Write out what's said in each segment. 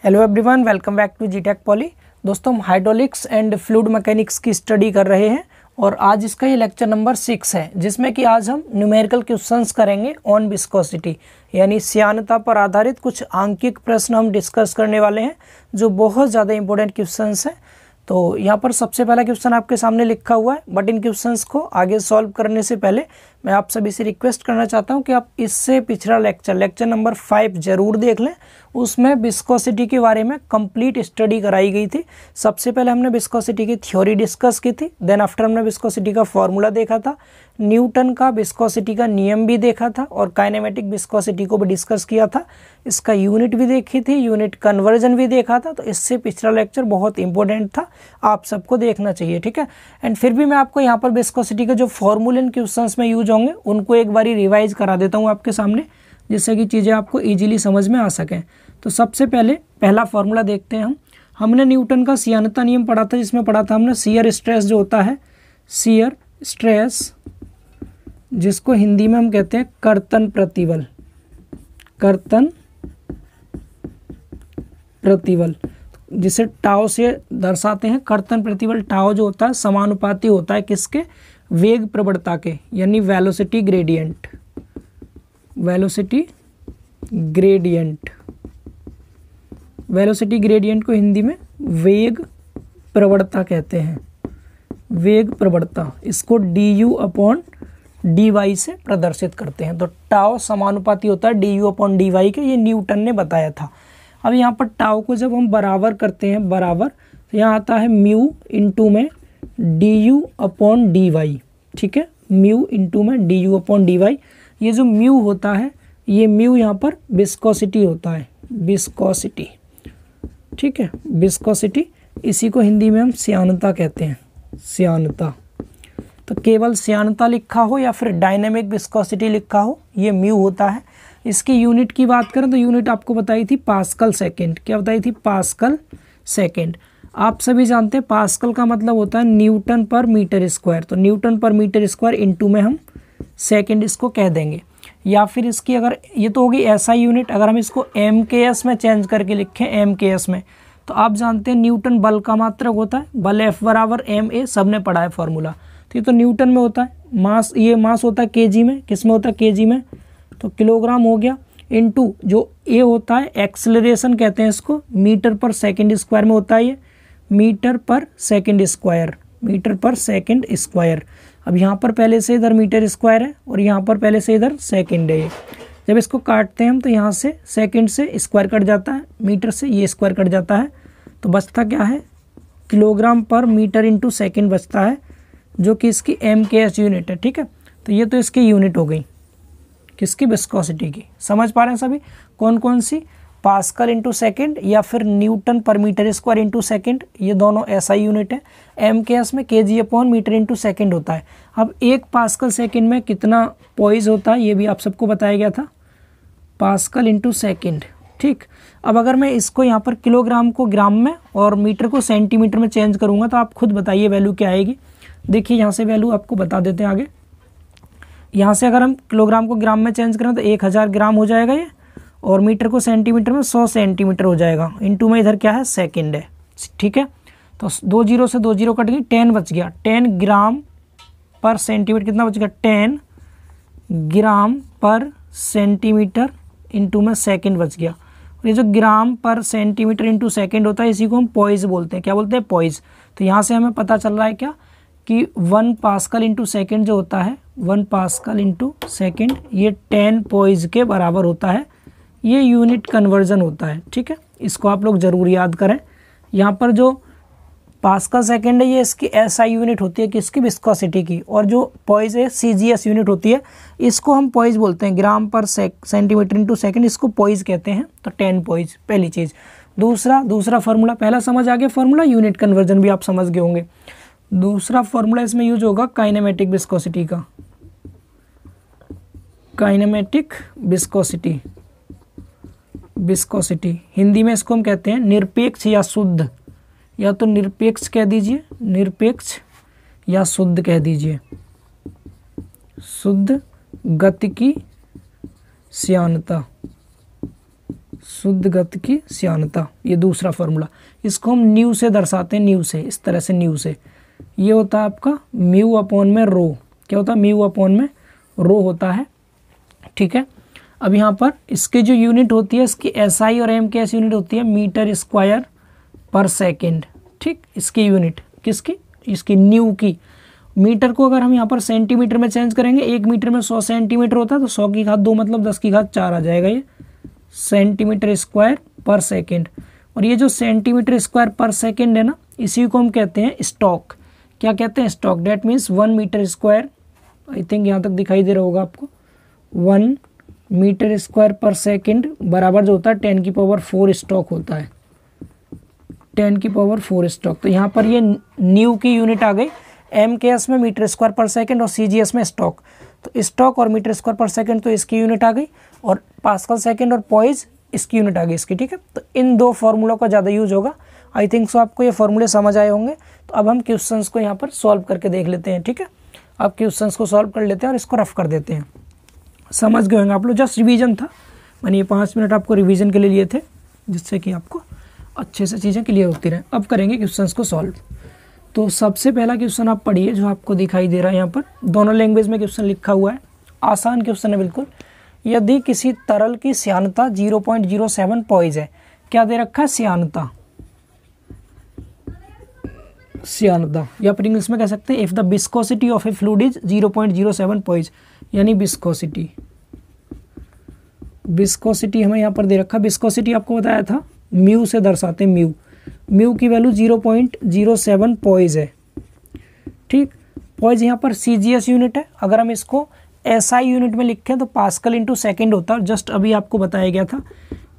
Hello everyone, welcome back to जीटेक Poly. दोस्तों, हम हाइड्रोलिक्स एंड फ्लूइड मैकेनिक्स की स्टडी कर रहे हैं और आज इसका ये लेक्चर नंबर 6 है, जिसमें कि आज हम न्यूमेरिकल क्वेश्चंस करेंगे ऑन विस्कोसिटी, यानी श्यानता पर आधारित कुछ आंकिक प्रश्न हम डिस्कस करने वाले हैं जो बहुत ज़्यादा इंपॉर्टेंट क्वेश्चंस हैं। तो यहाँ पर सबसे पहला क्वेश्चन आपके सामने लिखा हुआ है, बट इन क्वेश्चंस को आगे सॉल्व करने से पहले मैं आप सभी से रिक्वेस्ट करना चाहता हूँ कि आप इससे पिछला लेक्चर नंबर 5 जरूर देख लें। उसमें विस्कोसिटी के बारे में कंप्लीट स्टडी कराई गई थी। सबसे पहले हमने विस्कोसिटी की थ्योरी डिस्कस की थी, देन आफ्टर हमने विस्कोसिटी का फॉर्मूला देखा था, न्यूटन का विस्कोसिटी का नियम भी देखा था और काइनेमेटिक विस्कोसिटी को भी डिस्कस किया था। इसका यूनिट भी देखी थी, यूनिट कन्वर्जन भी देखा था। तो इससे पिछला लेक्चर बहुत इंपॉर्टेंट था, आप सबको देखना चाहिए, ठीक है। एंड फिर भी मैं आपको यहाँ पर विस्कोसिटी के जो फॉर्मूले इन क्वेश्चंस में यूज होंगे उनको एक बारी रिवाइज करा देता हूँ आपके सामने, जिससे कि चीज़ें आपको इजीली समझ में आ सकें। तो सबसे पहले पहला फॉर्मूला देखते हैं हमने न्यूटन का श्यानता नियम पढ़ा था, जिसमें पढ़ा था हमने शियर स्ट्रेस जो होता है, शियर स्ट्रेस, जिसको हिंदी में हम कहते हैं कर्तन प्रतिबल। कर्तन प्रतिबल जिसे टाउ से दर्शाते हैं। कर्तन प्रतिबल टाउ जो होता है समानुपाती होता है किसके? वेग प्रवणता के, यानी velocity gradient. Velocity gradient, velocity gradient को हिंदी में वेग प्रवणता कहते हैं। वेग प्रवणता, इसको du/dy से प्रदर्शित करते हैं। तो टाउ समानुपाती होता है du/dy के, ये न्यूटन ने बताया था। अब यहाँ पर टाउ को जब हम बराबर करते हैं, बराबर, तो यहाँ आता है म्यू इंटू में du/dy, ठीक है। म्यू इंटू में du/dy। ये जो म्यू होता है, ये म्यू यहाँ पर विस्कोसिटी होता है, विस्कोसिटी, ठीक है, विस्कोसिटी। इसी को हिंदी में हम श्यानता कहते हैं, श्यानता। तो केवल श्यानता लिखा हो या फिर डायनेमिक विस्कोसिटी लिखा हो, ये म्यू होता है। इसकी यूनिट की बात करें तो यूनिट आपको बताई थी पास्कल सेकेंड। क्या बताई थी? Pascal second. आप सभी जानते हैं पास्कल का मतलब होता है न्यूटन पर मीटर स्क्वायर। तो न्यूटन पर मीटर स्क्वायर इंटू में हम सेकेंड इसको कह देंगे। या फिर इसकी अगर ये तो होगी एसआई यूनिट, अगर हम इसको MKS में चेंज करके लिखें, MKS में, तो आप जानते हैं न्यूटन बल का मात्रक होता है, बल F बराबर ma, सबने पढ़ा है फॉर्मूला। तो ये तो न्यूटन में होता है। मास, ये मास होता है केजी में, किस में होता है? केजी में, तो किलोग्राम हो गया। इनटू जो ए होता है एक्सेलरेशन कहते हैं इसको, मीटर पर सेकंड स्क्वायर में होता है, ये मीटर पर सेकंड स्क्वायर, मीटर पर सेकंड स्क्वायर। अब यहाँ पर पहले से इधर मीटर स्क्वायर है और यहाँ पर पहले से इधर सेकंड है। जब इसको काटते हैं हम तो यहाँ से सेकंड से स्क्वायर कट जाता है, मीटर से ये स्क्वायर कट जाता है, तो बचता क्या है? किलोग्राम पर मीटर इंटू सेकेंड बचता है, जो कि इसकी MKS यूनिट है, ठीक है। तो ये तो इसकी यूनिट हो गई, किसकी? विस्कोसिटी की। समझ पा रहे हैं सभी? कौन कौन सी? पास्कल इंटू सेकेंड या फिर न्यूटन पर मीटर स्क्वायर इंटू सेकेंड, ये दोनों SI यूनिट है। MKS में kg/मीटर इंटू सेकेंड होता है। अब एक पास्कल सेकेंड में कितना पॉइज होता है, ये भी आप सबको बताया गया था, पास्कल इंटू सेकेंड, ठीक। अब अगर मैं इसको यहाँ पर किलोग्राम को ग्राम में और मीटर को सेंटीमीटर में चेंज करूँगा तो आप खुद बताइए वैल्यू क्या आएगी। देखिए यहाँ से वैल्यू आपको बता देते हैं आगे। यहाँ से अगर हम किलोग्राम को ग्राम में चेंज करें तो 1000 ग्राम हो जाएगा ये, और मीटर को सेंटीमीटर में 100 सेंटीमीटर हो जाएगा। इनटू में इधर क्या है? सेकंड है, ठीक है। तो 2 जीरो से 2 जीरो कट गई, 10 बच गया। 10 ग्राम पर सेंटीमीटर कितना बच गया? 10 ग्राम पर सेंटीमीटर इंटू में सेकंड बच गया। और ये जो ग्राम पर सेंटीमीटर इंटू सेकंड होता है, इसी को हम पॉइज बोलते हैं। क्या बोलते हैं? पॉइज। तो यहाँ से हमें पता चल रहा है क्या कि 1 पास्कल इंटू सेकेंड जो होता है, 1 पास्कल इंटू सेकेंड, ये 10 पॉइज के बराबर होता है। ये यूनिट कन्वर्जन होता है, ठीक है। इसको आप लोग जरूर याद करें। यहाँ पर जो पास्कल सेकेंड है, ये इसकी SI यूनिट होती है, किसकी? विस्कोसिटी की। और जो पॉइज है CGS यूनिट होती है, इसको हम पॉइज बोलते हैं, ग्राम पर सेंटीमीटर इंटू सेकेंड, इसको पॉइज कहते हैं। तो 10 पॉइज, पहली चीज़। दूसरा फार्मूला, पहला समझ आ गया फार्मूला, यूनिट कन्वर्जन भी आप समझ गए होंगे। दूसरा फार्मूला इसमें यूज होगा काइनेमेटिक विस्कोसिटी का। काइनेमेटिक विस्कोसिटी, विस्कोसिटी हिंदी में इसको हम कहते हैं निरपेक्ष या शुद्ध, या तो निरपेक्ष कह दीजिए, निरपेक्ष, या शुद्ध कह दीजिए, शुद्ध गतिकी श्यानता, शुद्ध गति की श्यानता, ये दूसरा फॉर्मूला। इसको हम न्यू से दर्शाते हैं, न्यू से, इस तरह से न्यू से। ये होता है आपका म्यू अपॉन में रो। क्या होता है? म्यू अपॉन में रो होता है। ठीक है, अब यहाँ पर इसके जो यूनिट होती है, इसकी SI और MKS यूनिट होती है मीटर स्क्वायर पर सेकेंड। ठीक, इसकी यूनिट किसकी? इसकी न्यू की। मीटर को अगर हम यहाँ पर सेंटीमीटर में चेंज करेंगे, 1 मीटर में 100 सेंटीमीटर होता है, तो 100 की घात 2 मतलब 10 की घात 4 आ जाएगा ये सेंटीमीटर स्क्वायर पर सेकेंड। और ये जो सेंटीमीटर स्क्वायर पर सेकेंड है ना, इसी को हम कहते हैं स्टॉक। क्या कहते हैं? Stoke. That means 1 metre square, I think यहाँ तक दिखाई दे रहा होगा आपको, 1 मीटर स्क्वायर पर सेकेंड बराबर जो होता है 10 की पावर 4 स्टॉक होता है, 10 की पावर 4 स्टॉक। तो यहाँ पर ये न्यू की यूनिट आ गई। MKS में मीटर स्क्वायर पर सेकेंड और CGS में स्टॉक। तो स्टॉक और मीटर स्क्वायर पर सेकेंड तो इसकी यूनिट आ गई, और पास्कल सेकेंड और पॉइज इसकी यूनिट आ गई इसकी। ठीक है, तो इन दो फार्मूलों का ज़्यादा यूज होगा। आई थिंक सो आपको ये फार्मूले समझ आए होंगे। तो अब हम क्वेश्चंस को यहाँ पर सॉल्व करके देख लेते हैं। ठीक है, अब क्वेश्चंस को सॉल्व कर लेते हैं और इसको रफ कर देते हैं। समझ गए होंगे आप लोग, जस्ट रिवीजन था, मैंने ये 5 मिनट आपको रिवीजन के लिए लिए थे, जिससे कि आपको अच्छे से चीज़ें क्लियर होती रहें। अब करेंगे क्वेश्चंस को सॉल्व। तो सबसे पहला क्वेश्चन आप पढ़िए, जो आपको दिखाई दे रहा है यहाँ पर, दोनों लैंग्वेज में क्वेश्चन लिखा हुआ है। आसान क्वेश्चन है बिल्कुल। यदि किसी तरल की श्यानता 0.07 पॉइज है, क्या दे रखा है? श्यानता, श्यानता, या फिर इंग्लिश में कह सकते हैं if the viscosity of a fluid is 0.07 poise, यानी विस्कोसिटी। विस्कोसिटी हमें यहाँ पर दे रखा है। विस्कोसिटी आपको बताया था म्यू से दर्शाते हैं, म्यू। म्यू की वैल्यू 0.07 पॉइज है। ठीक, पॉइज यहाँ पर CGS यूनिट है। अगर हम इसको SI यूनिट में लिखें तो पास्कल इंटू सेकेंड होता है। जस्ट अभी आपको बताया गया था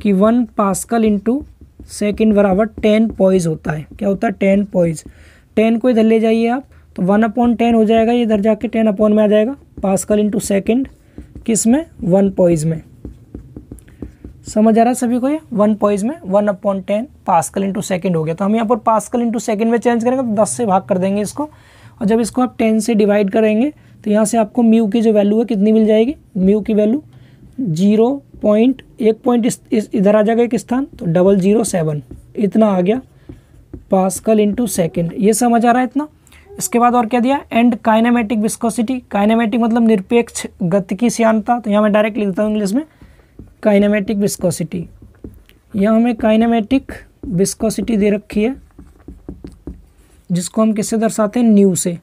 कि 1 पास्कल इंटू सेकेंड बराबर 10 पॉइज होता है। क्या होता है? 10 पॉइज। 10 को इधर ले जाइए आप, तो 1/10 हो जाएगा, ये इधर जाके 10 अपॉन में आ जाएगा। पास्कल इंटू सेकेंड किस में? 1 पॉइज में। समझ आ रहा है सभी को? ये 1 पॉइज में 1/10 पास्कल इंटू सेकेंड हो गया। तो हम यहाँ पर पास्कल इंटू सेकेंड में चेंज करेंगे तो 10 से भाग कर देंगे इसको, और जब इसको आप 10 से डिवाइड करेंगे तो यहाँ से आपको म्यू की जो वैल्यू है कितनी मिल जाएगी? म्यू की वैल्यू 0.1 पॉइंट इधर आ जाएगा एक स्थान, तो 007 इतना आ गया पास्कल इंटू सेकेंड। ये समझ आ रहा है इतना? इसके बाद और क्या दिया? And kinematic viscosity. काइनेमेटिक मतलब निरपेक्ष गति की श्यानता। तो यहाँ मैं डायरेक्ट लिखता हूँ इंग्लिश में काइनेमेटिक विस्कोसिटी। यहाँ हमें काइनेमेटिक विस्कोसिटी दे रखी है, जिसको हम किससे दर्शाते हैं? न्यू से।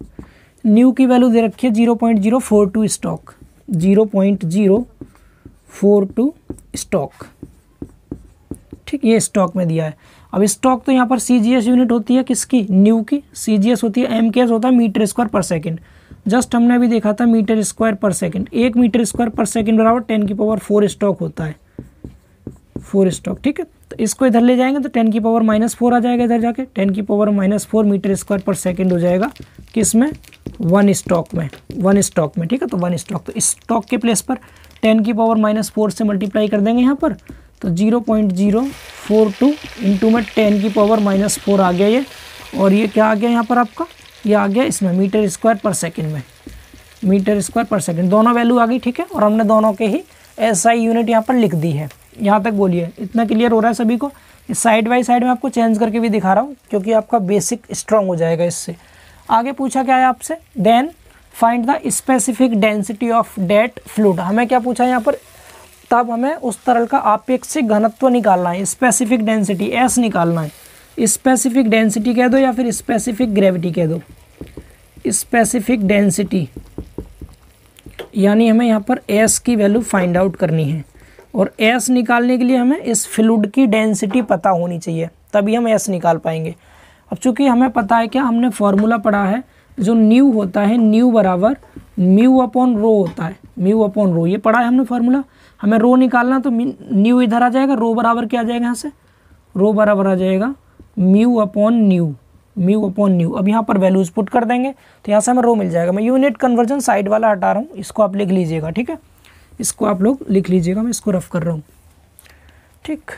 न्यू की वैल्यू दे रखी है 0.042 स्टॉक, 0.042 स्टॉक। ठीक, ये स्टॉक में दिया है। अब स्टॉक तो यहाँ पर CGS यूनिट होती है किसकी? न्यू की। CGS होती है, MKS होता है मीटर स्क्वायर पर सेकेंड। जस्ट हमने अभी देखा था मीटर स्क्वायर पर सेकेंड। 1 मीटर स्क्वायर पर सेकेंड बराबर 10 की पावर 4 स्टॉक होता है, 4 स्टॉक। ठीक है, तो इसको इधर ले जाएंगे तो 10 की पावर -4 आ जाएगा, इधर जाके 10 की पावर -4 मीटर स्क्वायर पर सेकेंड हो जाएगा किस में? 1 स्टॉक में, 1 स्टॉक में। ठीक है, तो 1 स्टॉक, तो स्टॉक के प्लेस पर 10 की पावर -4 से मल्टीप्लाई कर देंगे यहाँ पर, तो 0.042 इंटू में 10 की पावर -4 आ गया ये। और ये क्या आ गया यहाँ पर आपका? ये आ गया इसमें मीटर स्क्वायर पर सेकेंड में, मीटर स्क्वायर पर सेकेंड। दोनों वैल्यू आ गई। ठीक है, और हमने दोनों के ही SI यूनिट यहाँ पर लिख दी है। यहाँ तक बोलिए, इतना क्लियर हो रहा है सभी को? साइड बाय साइड में आपको चेंज करके भी दिखा रहा हूँ, क्योंकि आपका बेसिक स्ट्रांग हो जाएगा इससे। आगे पूछा क्या है आपसे? Then find the specific density of that fluid. हमें क्या पूछा है यहाँ पर? तब हमें उस तरल का आपेक्षिक घनत्व निकालना है, स्पेसिफिक डेंसिटी S निकालना है। स्पेसिफिक डेंसिटी कह दो या फिर स्पेसिफिक ग्रेविटी कह दो। स्पेसिफिक डेंसिटी यानी हमें यहाँ पर S की वैल्यू फाइंड आउट करनी है, और S निकालने के लिए हमें इस फ्लूइड की डेंसिटी पता होनी चाहिए, तभी हम S निकाल पाएंगे। अब चूंकि हमें पता है क्या, हमने फॉर्मूला पढ़ा है, जो न्यू होता है, न्यू बराबर म्यू अपॉन रो होता है, म्यू अपॉन रो, ये पढ़ा है हमने फॉर्मूला। हमें रो निकालना, तो न्यू इधर आ जाएगा, रो बराबर क्या आ जाएगा यहाँ से? रो बराबर आ जाएगा mu upon new, mu upon new. अब यहाँ पर वैल्यूज पुट कर देंगे तो यहाँ से हमें रो मिल जाएगा। मैं यूनिट कन्वर्जन साइड वाला हटा रहा हूँ, इसको आप लिख लीजिएगा। ठीक है, इसको आप लोग लिख लीजिएगा, मैं इसको रफ कर रहा हूँ। ठीक,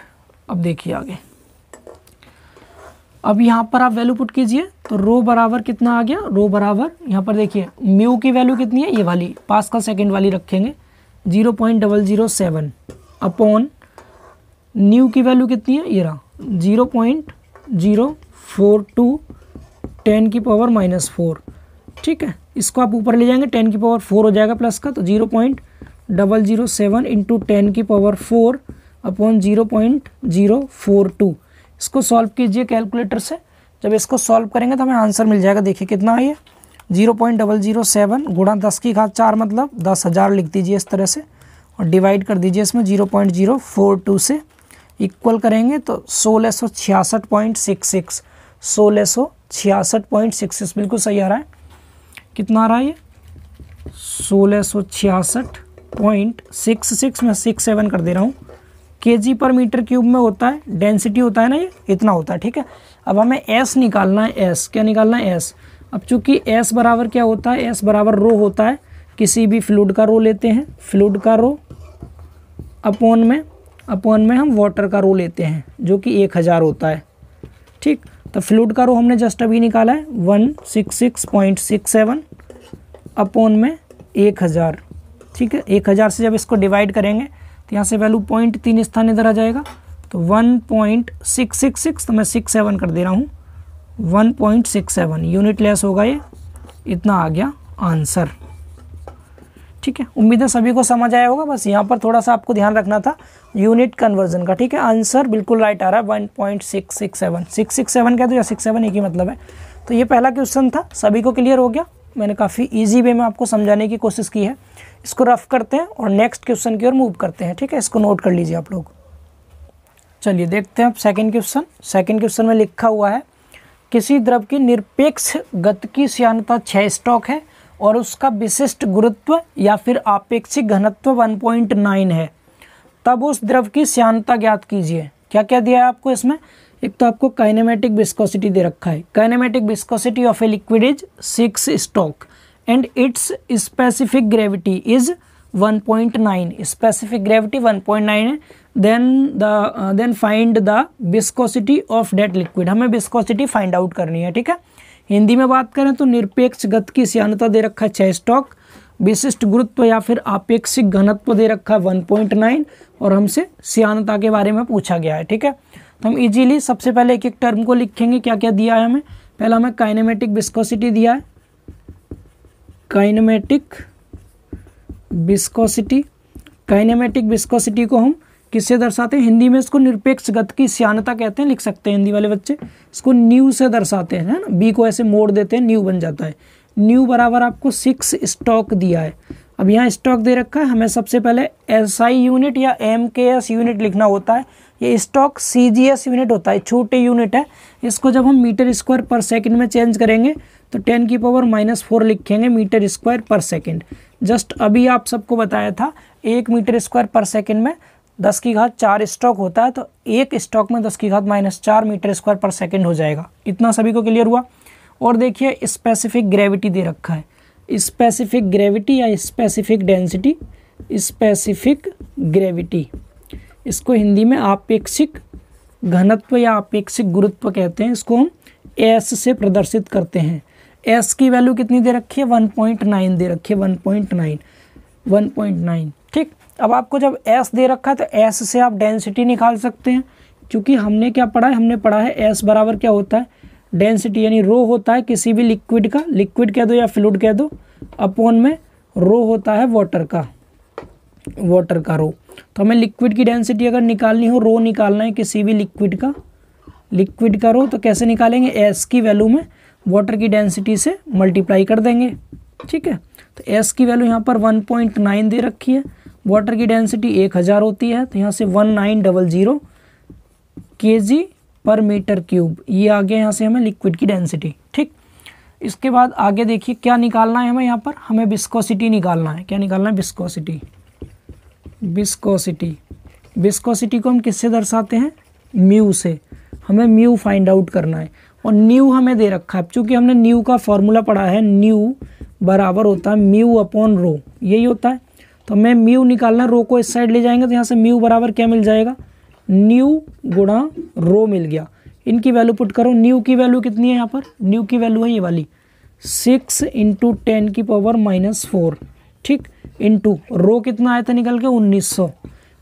अब देखिए आगे। अब यहाँ पर आप वैल्यू पुट कीजिए, तो रो बराबर कितना आ गया? रो बराबर यहाँ पर देखिए म्यू की वैल्यू कितनी है? ये वाली पास्कल सेकेंड वाली रखेंगे, 0.007 अपॉन न्यू की वैल्यू कितनी है, ये रहा 0.042 10⁻⁻⁴। ठीक है, इसको आप ऊपर ले जाएंगे 10⁴ हो जाएगा प्लस का, तो 0.007 इंटू 10⁴ अपॉन 0.042। इसको सॉल्व कीजिए कैलकुलेटर से। जब इसको सॉल्व करेंगे तो हमें आंसर मिल जाएगा। देखिए कितना है ये, 0.007 गुणा 10⁴ मतलब 10,000 लिख दीजिए इस तरह से, और डिवाइड कर दीजिए इसमें 0.042 से, इक्वल करेंगे तो 1666.66 1666.66 बिल्कुल सही आ रहा है। कितना आ रहा है ये, 1666.66 में 67 कर दे रहा हूँ, kg/m³ में होता है, डेंसिटी होता है ना ये, इतना होता है। ठीक है, अब हमें S निकालना है। S क्या निकालना है, S। अब चूंकि S बराबर क्या होता है, S बराबर रो होता है, किसी भी फ्लूइड का रो लेते हैं, फ्लूइड का रो अपॉन में हम वाटर का रो लेते हैं जो कि 1000 होता है। ठीक, तो फ्लूइड का रो हमने जस्ट अभी निकाला है 166.67 अपॉन में 1000। ठीक है, 1000 से जब इसको डिवाइड करेंगे तो यहाँ से वैल्यू 0.3 स्थान इधर आ जाएगा, तो 1.666, तो मैं 67 कर दे रहा हूँ, 1.67 यूनिट लेस होगा ये, इतना आ गया आंसर। ठीक है, उम्मीद है सभी को समझ आया होगा। बस यहाँ पर थोड़ा सा आपको ध्यान रखना था यूनिट कन्वर्जन का। ठीक है, आंसर बिल्कुल राइट आ रहा है 1.667। 667 कह दो या 67 एक ही मतलब है। तो ये पहला क्वेश्चन था, सभी को क्लियर हो गया। मैंने काफ़ी इजी वे में आपको समझाने की कोशिश की है। इसको रफ करते हैं और नेक्स्ट क्वेश्चन की ओर मूव करते हैं। ठीक है, इसको नोट कर लीजिए आप लोग। चलिए देखते हैं अब सेकेंड क्वेश्चन। सेकेंड क्वेश्चन में लिखा हुआ है, किसी द्रव की निरपेक्ष गतिकी श्यानता 6 स्टॉक है और उसका विशिष्ट गुरुत्व या फिर आपेक्षिक घनत्व 1.9 है, तब उस द्रव की श्यानता ज्ञात कीजिए। क्या क्या दिया है आपको इसमें, एक तो आपको काइनेमेटिक विस्कोसिटी दे रखा है। Kinematic viscosity of a liquid is 6 stoke and its specific gravity is 1.9। Specific gravity 1.9 है। Then find the viscosity of that liquid. हमें विस्कोसिटी फाइंड आउट करनी है। ठीक है, हिंदी में बात करें तो निरपेक्ष गतिकी श्यानता दे रखा है 6 स्टॉक, विशिष्ट गुरुत्व या फिर आपेक्षिक घनत्व दे रखा है 1.9 और हमसे श्यानता के बारे में पूछा गया है। ठीक है, तो हम इजीली सबसे पहले एक एक टर्म को लिखेंगे। क्या क्या दिया है हमें, पहला हमें काइनेमेटिक विस्कोसिटी दिया है, काइनेमेटिक विस्कोसिटी। काइनेमेटिक विस्कोसिटी को हम किससे दर्शाते हैं, हिंदी में इसको निरपेक्ष गतिकी श्यानता कहते हैं, लिख सकते हैं हिंदी वाले बच्चे। इसको न्यू से दर्शाते हैं, है ना, बी को ऐसे मोड़ देते हैं, न्यू बन जाता है। न्यू बराबर आपको 6 स्टॉक दिया है। अब यहाँ स्टॉक दे रखा है, हमें सबसे पहले SI यूनिट या MKS यूनिट लिखना होता है। ये स्टॉक CGS यूनिट होता है, छोटे यूनिट है। इसको जब हम मीटर/सेकंड में चेंज करेंगे तो 10⁻⁻4 लिखेंगे मीटर/सेकंड। जस्ट अभी आप सबको बताया था 1 मीटर/सेकंड में 10⁴ स्टॉक होता है, तो एक स्टॉक में 10⁻⁻4 मीटर/सेकंड हो जाएगा। इतना सभी को क्लियर हुआ। और देखिए स्पेसिफिक ग्रेविटी दे रखा है, स्पेसिफिक ग्रेविटी या स्पेसिफिक डेंसिटी। स्पेसिफिक ग्रेविटी, इसको हिंदी में आपेक्षिक घनत्व या आपेक्षिक गुरुत्व कहते हैं। इसको हम S से प्रदर्शित करते हैं। S की वैल्यू कितनी दे रखी है, 1.9 दे रखी है, 1.9। ठीक, अब आपको जब S दे रखा है तो S से आप डेंसिटी निकाल सकते हैं। क्योंकि हमने क्या पढ़ा है, हमने पढ़ा है S बराबर क्या होता है, डेंसिटी यानी रो होता है किसी भी लिक्विड का, लिक्विड कह दो या फ्लूइड कह दो, अपॉन में रो होता है वाटर का, वाटर का रो। तो हमें लिक्विड की डेंसिटी अगर निकालनी हो, रो निकालना है किसी भी लिक्विड का, लिक्विड का रो, तो कैसे निकालेंगे, S की वैल्यू में वाटर की डेंसिटी से मल्टीप्लाई कर देंगे। ठीक है, तो S की वैल्यू यहाँ पर 1.9 दे रखी है, वाटर की डेंसिटी 1000 होती है, तो यहाँ से 1900 kg/m³। ये आ गया यहाँ से हमें लिक्विड की डेंसिटी। ठीक, इसके बाद आगे देखिए क्या निकालना है हमें, यहाँ पर हमें विस्कोसिटी निकालना है। क्या निकालना है, विस्कोसिटी। विस्कोसिटी, विस्कोसिटी को हम किससे दर्शाते हैं, म्यू से। हमें म्यू फाइंड आउट करना है और न्यू हमें दे रखा है। चूँकि हमने न्यू का फॉर्मूला पढ़ा है, न्यू बराबर होता है म्यू अपॉन रो, यही होता है। तो हमें म्यू निकालना, रो को इस साइड ले जाएंगे तो यहाँ से म्यू बराबर क्या मिल जाएगा, न्यू गुणा रो मिल गया। इनकी वैल्यू पुट करो, न्यू की वैल्यू कितनी है यहाँ पर, न्यू की वैल्यू है ये वाली 6 × 10⁻⁻4। ठीक, इंटू रो कितना आया था निकल के 1900।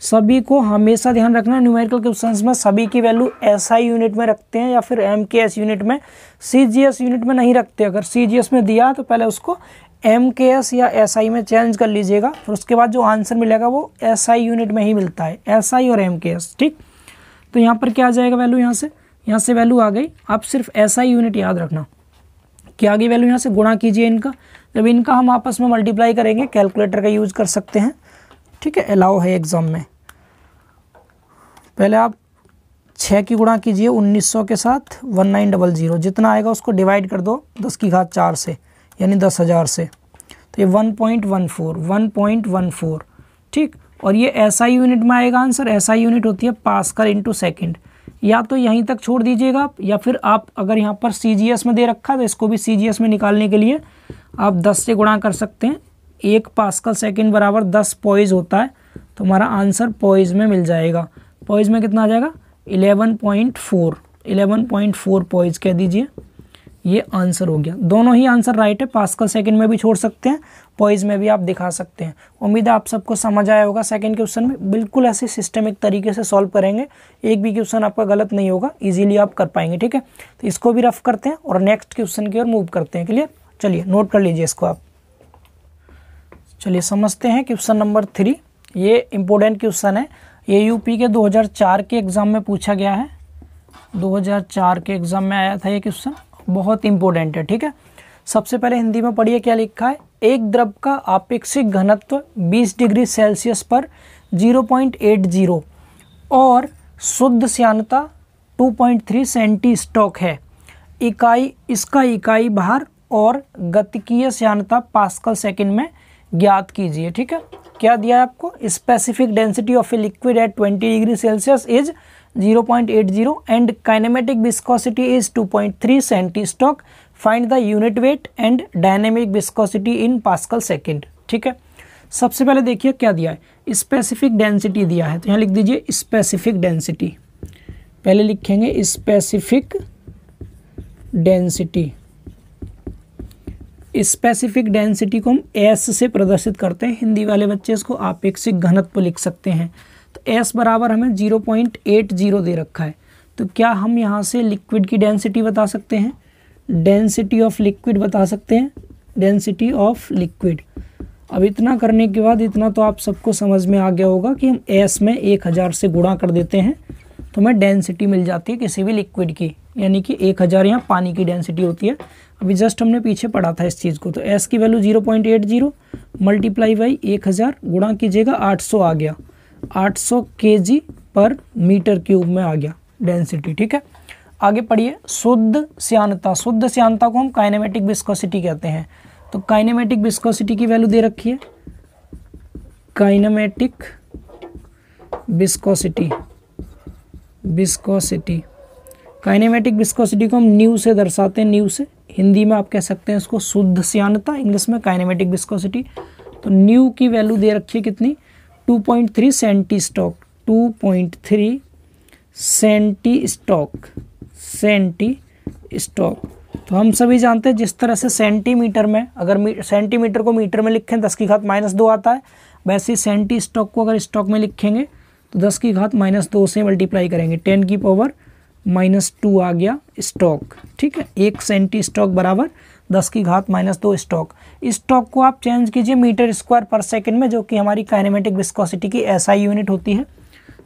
सभी को हमेशा ध्यान रखना, न्यूमेरिकल क्वेश्चंस में सभी की वैल्यू एसआई यूनिट में रखते हैं या फिर एमकेएस यूनिट में, सीजीएस यूनिट में नहीं रखते। अगर सीजीएस में दिया तो पहले उसको एमकेएस या एसआई में चेंज कर लीजिएगा, फिर उसके बाद जो आंसर मिलेगा वो एसआई यूनिट में ही मिलता है, एसआई और एमकेएस। ठीक, तो यहाँ पर क्या आ जाएगा वैल्यू, यहाँ से वैल्यू आ गई। आप सिर्फ एसआई यूनिट याद रखना, क्या आ गई वैल्यू, यहाँ से गुणा कीजिए इनका। जब इनका हम आपस में मल्टीप्लाई करेंगे, कैलकुलेटर का यूज कर सकते हैं, ठीक है, अलाउ है एग्जाम में। पहले आप 6 की गुणा कीजिए 1900 के साथ 1900, जितना आएगा उसको डिवाइड कर दो 10 की घात 4 से, यानी 10,000 से, तो ये 1.14, ठीक। और ये एसआई यूनिट में आएगा आंसर। एसआई यूनिट होती है पास्कल इंटू सेकेंड। या तो यहीं तक छोड़ दीजिएगा आप, या फिर आप अगर यहाँ पर सीजीएस में दे रखा है तो इसको भी सीजीएस में निकालने के लिए आप 10 से गुणा कर सकते हैं। 1 पास्कल सेकेंड बराबर 10 पॉइज होता है, तो हमारा आंसर पॉइज में मिल जाएगा। पॉइज में कितना आ जाएगा, 11.4 पॉइज कह दीजिए, ये आंसर हो गया। दोनों ही आंसर राइट है, पास्कल सेकंड में भी छोड़ सकते हैं, पॉइज में भी आप दिखा सकते हैं। उम्मीद है आप सबको समझ आया होगा। सेकंड क्वेश्चन में बिल्कुल ऐसे सिस्टमिक तरीके से सॉल्व करेंगे, एक भी क्वेश्चन आपका गलत नहीं होगा, इजीली आप कर पाएंगे। ठीक है, तो इसको भी रफ करते हैं और नेक्स्ट क्वेश्चन की ओर मूव करते हैं। क्लियर, चलिए नोट कर लीजिए इसको आप। चलिए समझते हैं क्वेश्चन नंबर 3। ये इंपॉर्टेंट क्वेश्चन है, ये यूपी के 2004 के एग्जाम में पूछा गया है। 2004 के एग्जाम में आया था ये क्वेश्चन, बहुत इंपॉर्टेंट है। ठीक है, सबसे पहले हिंदी में पढ़िए क्या लिखा है। एक द्रव का आपेक्षिक घनत्व 20 डिग्री सेल्सियस पर 0.80 और शुद्ध श्यानता 2.3 सेंटी स्टॉक है। इसका इकाई भार और गतिकीय श्यानता पास्कल सेकंड में ज्ञात कीजिए। ठीक है, क्या दिया है आपको, specific density of a liquid at 20 degree Celsius is 0.80 and kinematic viscosity is 2.3 centistoke. Find the unit weight and dynamic viscosity in pascal second. ठीक है, सबसे पहले देखिए क्या दिया है, स्पेसिफिक डेंसिटी दिया है, तो यहाँ लिख दीजिए स्पेसिफिक डेंसिटी। पहले लिखेंगे स्पेसिफिक डेंसिटी। स्पेसिफिक डेंसिटी को हम एस से प्रदर्शित करते हैं, हिंदी वाले बच्चे इसको आपेक्षिक घनत्व लिख सकते हैं। तो एस बराबर हमें 0.80 दे रखा है, तो क्या हम यहाँ से लिक्विड की डेंसिटी बता सकते हैं, डेंसिटी ऑफ लिक्विड बता सकते हैं, डेंसिटी ऑफ लिक्विड। अब इतना करने के बाद इतना तो आप सबको समझ में आ गया होगा कि हम एस में 1000 से गुणा कर देते हैं तो हमें डेंसिटी मिल जाती है किसी भी लिक्विड की, यानी कि 1000 यहाँ पानी की डेंसिटी होती है। अभी जस्ट हमने पीछे पढ़ा था इस चीज़ को। तो एस की वैल्यू 0.80 मल्टीप्लाई बाई 1000 गुणा कीजिएगा 800 आ गया, 800 kg पर मीटर क्यूब में आ गया डेंसिटी। ठीक है, आगे पढ़िए शुद्ध श्यानता। शुद्ध श्यानता को हम काइनेमेटिक विस्कोसिटी कहते हैं। तो काइनेमेटिक विस्कोसिटी की वैल्यू दे रखी है, काइनेमेटिक विस्कोसिटी। काइनेमेटिक विस्कोसिटी को हम न्यू से दर्शाते हैं, न्यू से। हिंदी में आप कह सकते हैं इसको शुद्ध श्यानता, इंग्लिश में काइनेमेटिक विस्कोसिटी। तो न्यू की वैल्यू दे रखी है कितनी, 2.3 सेंटी स्टॉक, 2.3 सेंटी स्टॉक। तो हम सभी जानते हैं जिस तरह से सेंटीमीटर में, अगर सेंटीमीटर को मीटर में लिखें 10 की घात -2 आता है, वैसे ही सेंटी स्टॉक को अगर स्टॉक में लिखेंगे तो 10 की घात -2 से मल्टीप्लाई करेंगे, 10 की पावर -2 आ गया स्टॉक। ठीक है, 1 सेंटी स्टॉक बराबर 10 की घात -2 स्टॉक। स्टॉक को आप चेंज कीजिए मीटर स्क्वायर पर सेकंड में, जो कि हमारी काइनेमेटिक विस्कोसिटी की एसआई यूनिट होती है।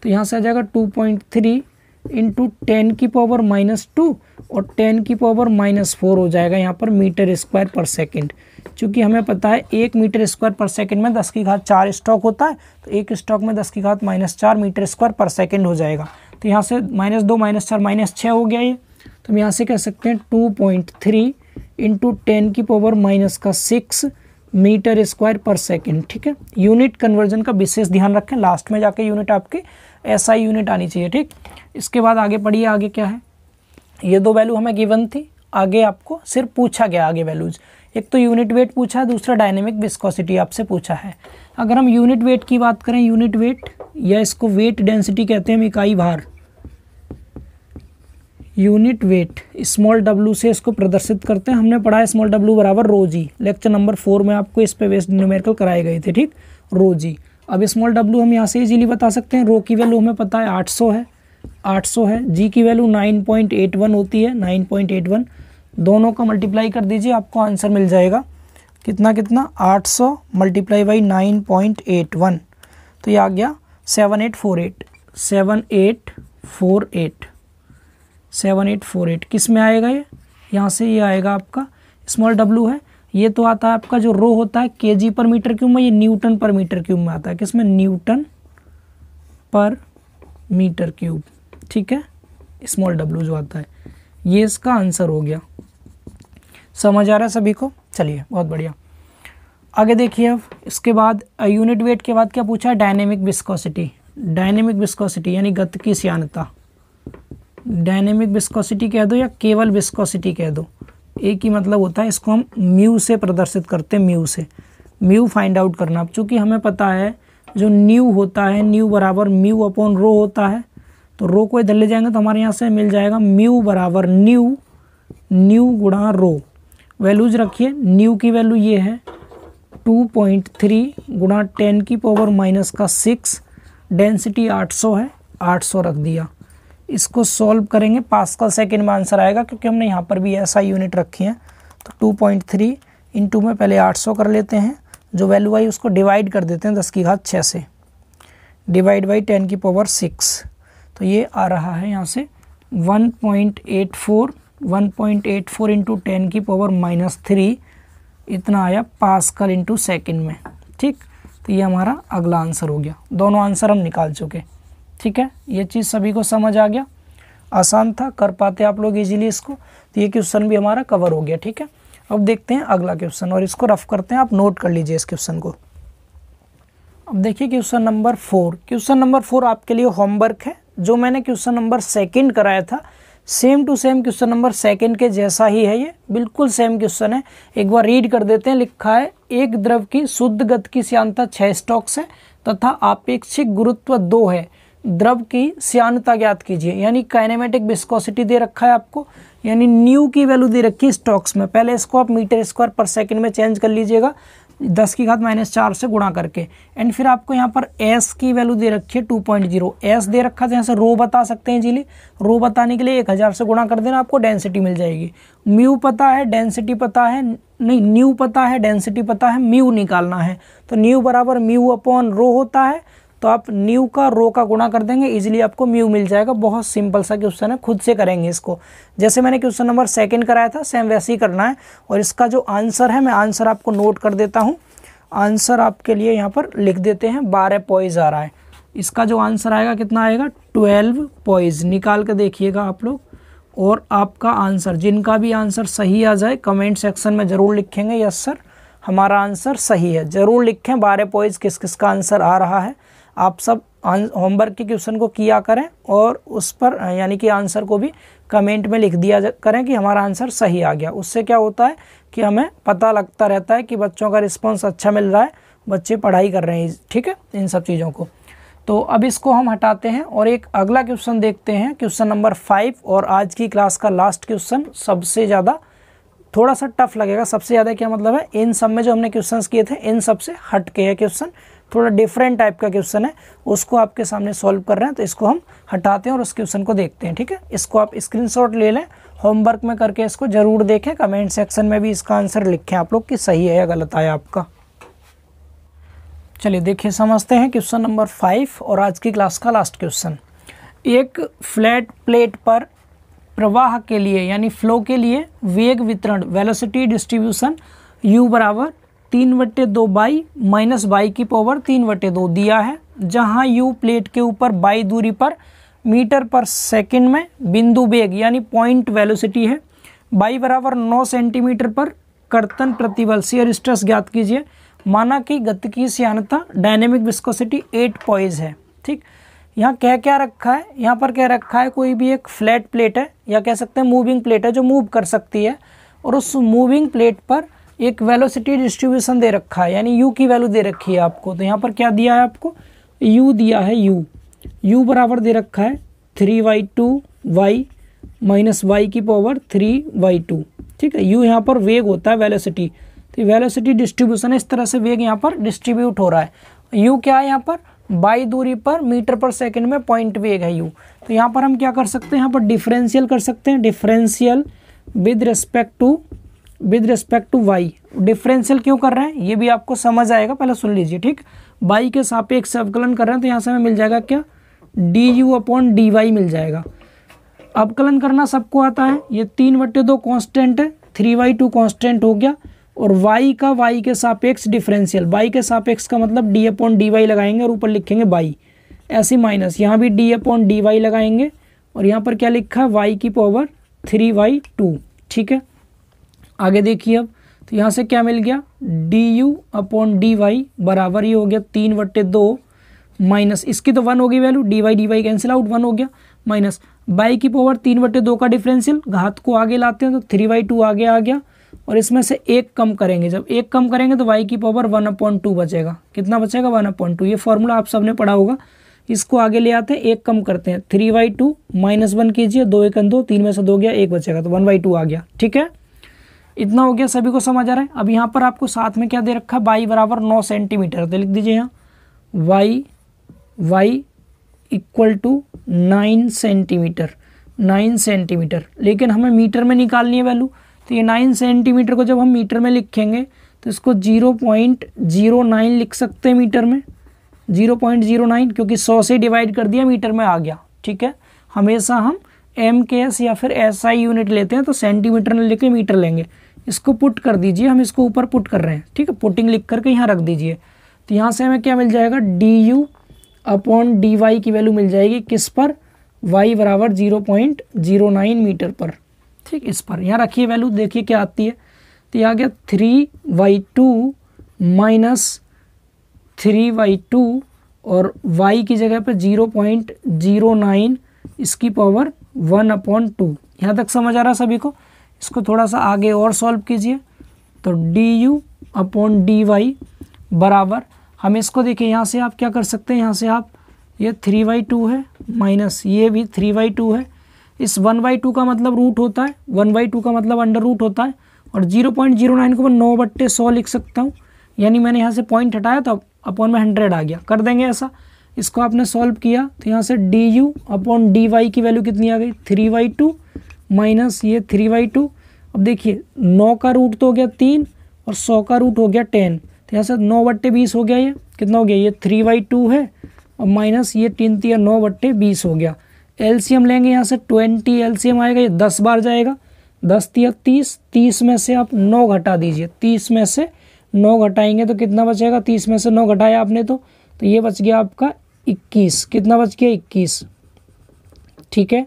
तो यहाँ से आ जाएगा 2.3 इंटू 10 की पावर -2 और 10 की पावर -4 हो जाएगा यहाँ पर मीटर स्क्वायर पर सेकंड। चूँकि हमें पता है 1 मीटर स्क्वायर पर सेकंड में 10 की घात 4 स्टॉक होता है, तो एक स्टॉक में 10 की घात -4 मीटर स्क्वायर पर सेकंड हो जाएगा। तो यहाँ से -2 -4 -6 हो गया ये। तो हम यहाँ से कह सकते हैं 2.3 इंटू 10 की पावर -6 मीटर स्क्वायर पर सेकंड। ठीक है, यूनिट कन्वर्जन का विशेष ध्यान रखें, लास्ट में जाके यूनिट आपके एसआई यूनिट आनी चाहिए। ठीक, इसके बाद आगे पढ़िए, आगे क्या है। ये 2 वैल्यू हमें गिवन थी, आगे आपको सिर्फ पूछा गया आगे वैल्यूज। एक तो यूनिट वेट पूछा है, दूसरा डायनेमिक विस्कोसिटी आपसे पूछा है। अगर हम यूनिट वेट की बात करें, यूनिट वेट या इसको वेट डेंसिटी कहते हैं हम, इकाई भार। यूनिट वेट स्मॉल w से इसको प्रदर्शित करते हैं। हमने पढ़ा है स्मॉल w बराबर रो जी, लेक्चर नंबर 4 में आपको इस पे बेस्ड न्यूमेरिकल कराए गए थे। ठीक, रो जी। अब स्मॉल w हम यहाँ से इजीली बता सकते हैं, रो की वैल्यू हमें पता है 800 है, जी की वैल्यू 9.81 होती है, 9.81, दोनों का मल्टीप्लाई कर दीजिए, आपको आंसर मिल जाएगा कितना 800 मल्टीप्लाई बाई 9.81, तो ये आ गया 7848 किस में आएगा ये, यहाँ से ये आएगा आपका स्मॉल w है, ये तो आता है आपका जो रो होता है kg पर मीटर क्यूब में, ये न्यूटन पर मीटर क्यूब में आता है, किसमें, न्यूटन पर मीटर क्यूब, ठीक है, स्मॉल w जो आता है, ये इसका आंसर हो गया। समझ आ रहा है सभी को, चलिए बहुत बढ़िया। आगे देखिए, अब इसके बाद यूनिट वेट के बाद क्या पूछा है, डायनेमिक विस्कोसिटी। डायनेमिक विस्कोसिटी यानी गतिकी श्यानता, डायनेमिक विस्कोसिटी कह दो या केवल विस्कोसिटी कह दो, एक ही मतलब होता है, इसको हम म्यू से प्रदर्शित करते हैं, म्यू से, म्यू फाइंड आउट करना। अब चूंकि हमें पता है जो न्यू होता है, न्यू बराबर म्यू अपॉन रो होता है, तो रो को इधर ले जाएंगे तो हमारे यहाँ से मिल जाएगा म्यू बराबर न्यू गुणा रो। वैल्यूज रखिए, न्यू की वैल्यू ये है 2.3 गुणा 10 की पावर माइनस का 6, डेंसिटी 800 है, 800 रख दिया। इसको सॉल्व करेंगे, पास्कल सेकेंड में आंसर आएगा, क्योंकि हमने यहाँ पर भी ऐसा यूनिट रखी है। तो 2.3 इंटू में पहले 800 कर लेते हैं, जो वैल्यू आई उसको डिवाइड कर देते हैं 10 की घात 6 से, डिवाइड बाई 10 की पावर 6, तो ये आ रहा है यहाँ से 1.84 इंटू 10 की पावर माइनस 3, इतना आया पास्कल इंटू सेकेंड में, ठीक। तो ये हमारा अगला आंसर हो गया, दोनों आंसर हम निकाल चुके, ठीक है। ये चीज़ सभी को समझ आ गया, आसान था, कर पाते आप लोग इजीली इसको। तो ये क्वेश्चन भी हमारा कवर हो गया, ठीक है। अब देखते हैं अगला क्वेश्चन, और इसको रफ करते हैं, आप नोट कर लीजिए इस क्वेश्चन को। अब देखिए क्वेश्चन नंबर 4, क्वेश्चन नंबर 4 आपके लिए होमवर्क है। जो मैंने क्वेश्चन नंबर 2 कराया था, same to same question number 2 के जैसा ही है, ये बिल्कुल सेम क्वेश्चन है। एक बार रीड कर देते हैं। लिखा है, एक द्रव की शुद्ध गतिकी श्यानता 6 स्टोक्स है तथा आपेक्षिक गुरुत्व 2 है, द्रव की श्यानता ज्ञात कीजिए। यानी काइनेमेटिक विस्कोसिटी दे रखा है आपको, यानी न्यू की वैल्यू दे रखी है स्टोक्स में। पहले इसको आप मीटर स्क्वायर पर सेकंड में चेंज कर लीजिएगा, 10 की घात -4 से गुणा करके। एंड फिर आपको यहाँ पर एस की वैल्यू दे रखी है 2.0, एस दे रखा है, यहाँ से रो बता सकते हैं इजीली। रो बताने के लिए 1000 से गुणा कर देना, आपको डेंसिटी मिल जाएगी। म्यू पता है, डेंसिटी पता है, नहीं न्यू पता है, डेंसिटी पता है, म्यू निकालना है। तो न्यू बराबर म्यू अपॉन रो होता है, तो आप न्यू का रो का गुणा कर देंगे, इजीली आपको म्यू मिल जाएगा। बहुत सिंपल सा क्वेश्चन है, खुद से करेंगे इसको। जैसे मैंने क्वेश्चन नंबर 2 कराया था, सेम वैसे ही करना है। और इसका जो आंसर है, मैं आंसर आपको नोट कर देता हूँ। आंसर आपके लिए यहाँ पर लिख देते हैं, 12 पॉइज आ रहा है। इसका जो आंसर आएगा कितना आएगा, 12 पॉइज। निकाल के देखिएगा आप लोग। और आपका आंसर, जिनका भी आंसर सही आ जाए कमेंट सेक्शन में ज़रूर लिखेंगे, यस सर हमारा आंसर सही है, ज़रूर लिखें 12 पॉइज किस किस का आंसर आ रहा है। आप सब होमवर्क के क्वेश्चन को किया करें और उस पर यानी कि आंसर को भी कमेंट में लिख दिया करें कि हमारा आंसर सही आ गया। उससे क्या होता है कि हमें पता लगता रहता है कि बच्चों का रिस्पांस अच्छा मिल रहा है, बच्चे पढ़ाई कर रहे हैं, ठीक है, इन सब चीज़ों को। तो अब इसको हम हटाते हैं और एक अगला क्वेश्चन देखते हैं, क्वेश्चन नंबर 5। और आज की क्लास का लास्ट क्वेश्चन सबसे ज़्यादा थोड़ा सा टफ लगेगा। सबसे ज़्यादा क्या मतलब है, इन सब में जो हमने क्वेश्चंस किए थे इन सब से हट के है क्वेश्चन, थोड़ा डिफरेंट टाइप का क्वेश्चन है, उसको आपके सामने सॉल्व कर रहे हैं। तो इसको हम हटाते हैं और उस क्वेश्चन को देखते हैं, ठीक है। इसको आप स्क्रीनशॉट ले लें, होमवर्क में करके इसको ज़रूर देखें, कमेंट सेक्शन में भी इसका आंसर लिखें आप लोग कि सही है या गलत आया आपका। चलिए देखिए, समझते हैं क्वेश्चन नंबर 5 और आज की क्लास का लास्ट क्वेश्चन। एक फ्लैट प्लेट पर प्रवाह के लिए यानी फ्लो के लिए वेग वितरण वेलोसिटी डिस्ट्रीब्यूशन u बराबर 3/2 बाई माइनस बाई की पावर 3/2 दिया है, जहां u प्लेट के ऊपर बाई दूरी पर मीटर पर सेकंड में बिंदु वेग यानी पॉइंट वेलोसिटी है। बाई बराबर 9 सेंटीमीटर पर कर्तन प्रतिबल शियर स्ट्रेस ज्ञात कीजिए। माना कि गतिकी श्यानता डायनेमिक विस्कोसिटी 8 पॉइज है, ठीक। यहाँ क्या रखा है, यहाँ पर क्या रखा है, कोई भी एक फ्लैट प्लेट है या कह सकते हैं मूविंग प्लेट है जो मूव कर सकती है, और उस मूविंग प्लेट पर एक वेलोसिटी डिस्ट्रीब्यूशन दे रखा है, यानी u की वैल्यू दे रखी है आपको। तो यहाँ पर क्या दिया है आपको, u दिया है, u बराबर दे रखा है 3/2y माइनस y की पावर 3/2, ठीक है। u यहाँ पर वेग होता है, वेलोसिटी, तो वेलोसिटी डिस्ट्रीब्यूशन है, इस तरह से वेग यहाँ पर डिस्ट्रीब्यूट हो रहा है। यू क्या है यहाँ पर, बाई दूरी पर मीटर पर सेकंड में पॉइंट वेग है यू। तो यहाँ पर हम क्या कर सकते हैं, यहाँ पर डिफरेंशियल कर सकते हैं, differential with respect to y. Differential क्यों कर रहे हैं ये भी आपको समझ आएगा, पहले सुन लीजिए ठीक। वाई के सापेक्ष अवकलन कर रहे हैं तो यहाँ से हमें मिल जाएगा क्या, D U upon D Y मिल जाएगा। अवकलन करना सबको आता है, ये 3/2 कांस्टेंट है, 3/2 कांस्टेंट हो गया, और y का y के सापेक्ष डिफरेंशियल, y के सापेक्ष का मतलब d अपॉन डी वाई लगाएंगे और ऊपर लिखेंगे y, ऐसे माइनस, यहाँ भी d अपॉन डी वाई लगाएंगे और यहाँ पर क्या लिखा है y की पावर 3/2। ठीक है, आगे देखिए अब, तो यहाँ से क्या मिल गया, du अपॉन डी वाई बराबर ये हो गया 3/2 माइनस, इसकी तो 1 होगी वैल्यू, dy कैंसिल आउट, 1 हो गया, माइनस y की पावर 3/2 का डिफरेंशियल, घात को आगे लाते हैं तो 3/2 आगे आ गया, और इसमें से एक कम करेंगे, जब एक कम करेंगे तो y की पावर 1/2 बचेगा। कितना बचेगा, 1/2। ये फॉर्मूला आप सबने पढ़ा होगा। इसको आगे ले आते हैं, एक कम करते हैं, 3/2 माइनस 1 कीजिए, 2 1 2, 3 में से 2 गया, 1 बचेगा, तो 1/2 आ गया। ठीक है, इतना हो गया, सभी को समझ आ रहा है। अब यहाँ पर आपको साथ में क्या दे रखा है, y बराबर 9 सेंटीमीटर, तो लिख दीजिए यहाँ y equal to 9 centimetre, 9 centimetre, लेकिन हमें मीटर में निकालनी है वैल्यू। तो ये 9 सेंटीमीटर को जब हम मीटर में लिखेंगे तो इसको 0.09 लिख सकते हैं मीटर में, 0.09, क्योंकि 100 से डिवाइड कर दिया मीटर में आ गया। ठीक है, हमेशा हम MKS या फिर SI यूनिट लेते हैं तो सेंटीमीटर में लेके मीटर लेंगे। इसको पुट कर दीजिए, हम इसको ऊपर पुट कर रहे हैं। ठीक है, पुटिंग लिख करके यहाँ रख दीजिए, तो यहाँ से हमें क्या मिल जाएगा, du अपॉन डी वाई की वैल्यू मिल जाएगी किस पर, y बराबर 0.09 मीटर पर। ठीक, इस पर यहाँ रखिए वैल्यू, देखिए क्या आती है। तो ये आ गया 3/2 माइनस 3/2 और y की जगह पे 0.09, इसकी पावर 1/2। यहाँ तक समझ आ रहा सभी को। इसको थोड़ा सा आगे और सॉल्व कीजिए, तो du अपॉन डी वाई बराबर, हम इसको देखिए यहाँ से आप क्या कर सकते हैं, यहाँ से आप ये 3/2 है माइनस ये भी 3/2 है, इस 1/2 का मतलब रूट होता है, 1/2 का मतलब अंडर रूट होता है, और 0.09 को मैं 9/100 लिख सकता हूँ, यानी मैंने यहाँ से पॉइंट हटाया तो अपॉन में 100 आ गया। कर देंगे ऐसा, इसको आपने सॉल्व किया तो यहाँ से du अपॉन डी वाई की वैल्यू कितनी आ गई, 3/2 माइनस ये 3/2। अब देखिए 9 का रूट तो हो गया 3 और 100 का रूट हो गया 10, तो यहाँ से 9/20 हो गया, ये कितना हो गया, ये 3/2 है और माइनस ये 3 3 9/20 हो गया। एलसीएम लेंगे यहाँ से 20 एलसीएम आएगा, ये 10 बार जाएगा, 10 3 30, 30 में से आप 9 घटा दीजिए, 30 में से 9 घटाएंगे तो कितना बचेगा, 30 में से 9 घटाया आपने तो ये बच गया आपका 21। कितना बच गया, 21। ठीक है,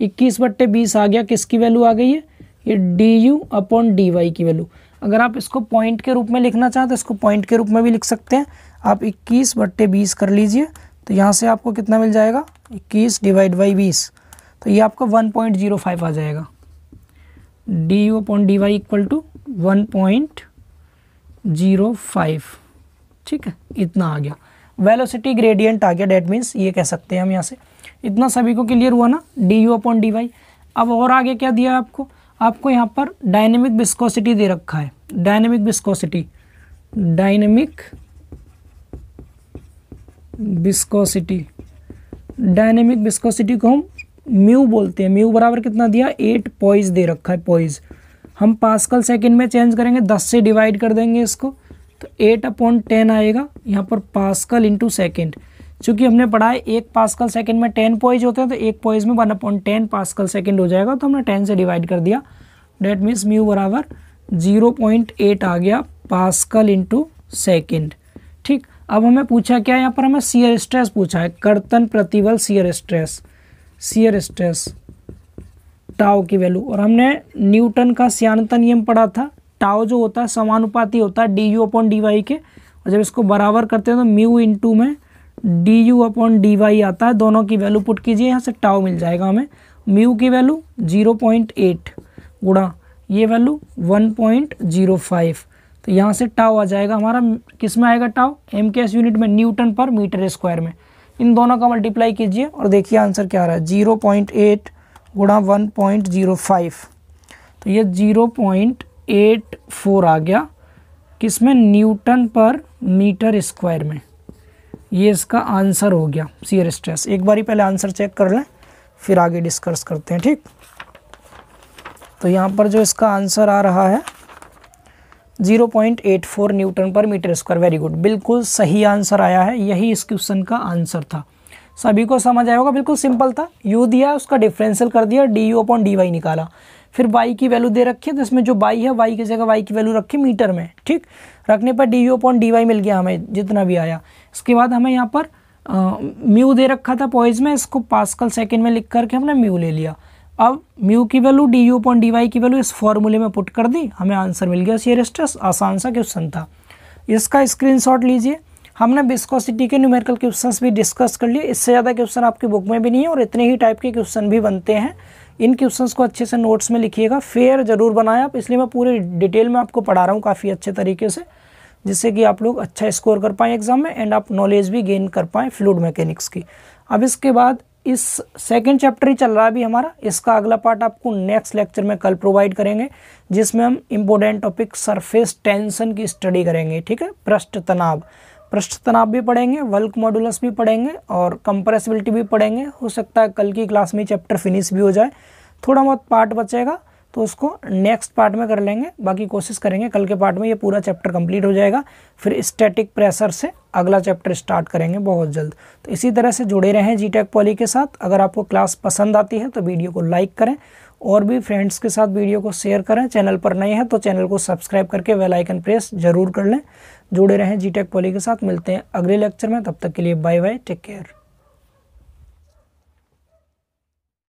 21/20 आ गया, किसकी वैल्यू आ गई है, ये du अपॉन डी वाई की वैल्यू। अगर आप इसको पॉइंट के रूप में लिखना चाहते हैं, इसको पॉइंट के रूप में भी लिख सकते हैं आप, 21/20 कर लीजिए, तो यहाँ से आपको कितना मिल जाएगा, 21 डिवाइड बाई 20, तो ये आपका 1.05 आ जाएगा। du upon D y equal to 1.05। ठीक है, इतना आ गया, वेलोसिटी ग्रेडियंट आ गया, डेट मीन्स ये कह सकते हैं हम यहाँ से। इतना सभी को क्लियर हुआ ना, du अपॉन डी वाई। अब और आगे क्या दिया है आपको, आपको यहाँ पर डायनेमिक विस्कोसिटी दे रखा है, dynamic viscosity, dynamic viscosity, dynamic viscosity को हम म्यू बोलते हैं। म्यू बराबर कितना दिया, 8 पॉइज दे रखा है, पॉइज हम पास्कल सेकंड में चेंज करेंगे, 10 से डिवाइड कर देंगे इसको, तो 8/10 आएगा यहाँ पर पास्कल इंटू सेकेंड। चूँकि हमने पढ़ा है 1 पास्कल सेकंड में 10 पॉइज होते हैं, तो 1 पॉइज में 1/10 पास्कल सेकंड हो जाएगा, तो हमने 10 से डिवाइड कर दिया। डेट मीन्स म्यू बराबर 0.8 आ गया पास्कल इंटू सेकेंड। ठीक, अब हमें पूछा क्या है, यहाँ पर हमें शियर स्ट्रेस पूछा है, कर्तन प्रतिबल shear stress, shear stress tau की वैल्यू। और हमने न्यूटन का श्यानता नियम पढ़ा था, टाउ जो होता है समानुपाती होता है du अपॉन डी वाई के, और जब इसको बराबर करते हैं तो म्यू इंटू में du अपॉन डी वाई आता है। दोनों की वैल्यू पुट कीजिए, यहाँ से टाउ मिल जाएगा हमें। म्यू की वैल्यू 0.8 गुणा ये वैल्यू 1.05, तो यहाँ से टाउ आ जाएगा हमारा, किस में आएगा टाउ, MKS यूनिट में, न्यूटन पर मीटर स्क्वायर में। इन दोनों का मल्टीप्लाई कीजिए और देखिए आंसर क्या आ रहा है, 0.8 गुणा 1.05, तो ये 0.84 आ गया, किस में, न्यूटन पर मीटर स्क्वायर में। ये इसका आंसर हो गया शियर स्ट्रेस। एक बारी पहले आंसर चेक कर लें, फिर आगे डिस्कस करते हैं, ठीक। तो यहाँ पर जो इसका आंसर आ रहा है 0.84 न्यूटन पर मीटर स्क्वायर। वेरी गुड, बिल्कुल सही आंसर आया है, यही इस क्वेश्चन का आंसर था। सभी को समझ आया होगा, बिल्कुल सिंपल था। यू दिया, उसका डिफरेंशियल कर दिया, du/dy निकाला, फिर y की वैल्यू दे रखी है, तो इसमें जो y है y की जगह y की वैल्यू रखी मीटर में, ठीक। रखने पर du/dy मिल गया हमें, जितना भी आया। इसके बाद हमें यहाँ पर म्यू दे रखा था पॉइज में, इसको पास्कल सेकेंड में लिख करके हमने म्यू ले लिया। अब म्यू की वैल्यू du/dy की वैल्यू इस फॉर्मूले में पुट कर दी, हमें आंसर मिल गया शियर स्ट्रेस। आसान सा क्वेश्चन था, इसका स्क्रीनशॉट लीजिए। हमने विस्कोसिटी के न्यूमेरिकल क्वेश्चंस भी डिस्कस कर लिए, इससे ज़्यादा क्वेश्चन आपकी बुक में भी नहीं है और इतने ही टाइप के क्वेश्चन भी बनते हैं। इन क्वेश्चंस को अच्छे से नोट्स में लिखिएगा, फेयर जरूर बनाए आप, इसलिए मैं पूरे डिटेल में आपको पढ़ा रहा हूँ काफ़ी अच्छे तरीके से, जिससे कि आप लोग अच्छा स्कोर कर पाएँ एग्जाम में एंड आप नॉलेज भी गेन कर पाएँ फ्लूइड मैकेनिक्स की। अब इसके बाद इस सेकंड चैप्टर ही चल रहा है अभी हमारा, इसका अगला पार्ट आपको नेक्स्ट लेक्चर में कल प्रोवाइड करेंगे, जिसमें हम इम्पोर्टेंट टॉपिक सरफेस टेंशन की स्टडी करेंगे, ठीक है। पृष्ठ तनाव भी पढ़ेंगे, बल्क मॉडुलस भी पढ़ेंगे और कंप्रेसिबिलिटी भी पढ़ेंगे। हो सकता है कल की क्लास में चैप्टर फिनिश भी हो जाए, थोड़ा बहुत पार्ट बचेगा तो उसको नेक्स्ट पार्ट में कर लेंगे। बाकी कोशिश करेंगे कल के पार्ट में ये पूरा चैप्टर कंप्लीट हो जाएगा, फिर स्टैटिक प्रेशर से अगला चैप्टर स्टार्ट करेंगे बहुत जल्द। तो इसी तरह से जुड़े रहें जीटेक पॉली के साथ। अगर आपको क्लास पसंद आती है तो वीडियो को लाइक करें और भी फ्रेंड्स के साथ वीडियो को शेयर करें। चैनल पर नए हैं तो चैनल को सब्सक्राइब करके बेल आइकन प्रेस जरूर कर लें। जुड़े रहें जीटेक पॉली के साथ। मिलते हैं अगले लेक्चर में, तब तक के लिए बाय बाय, टेक केयर।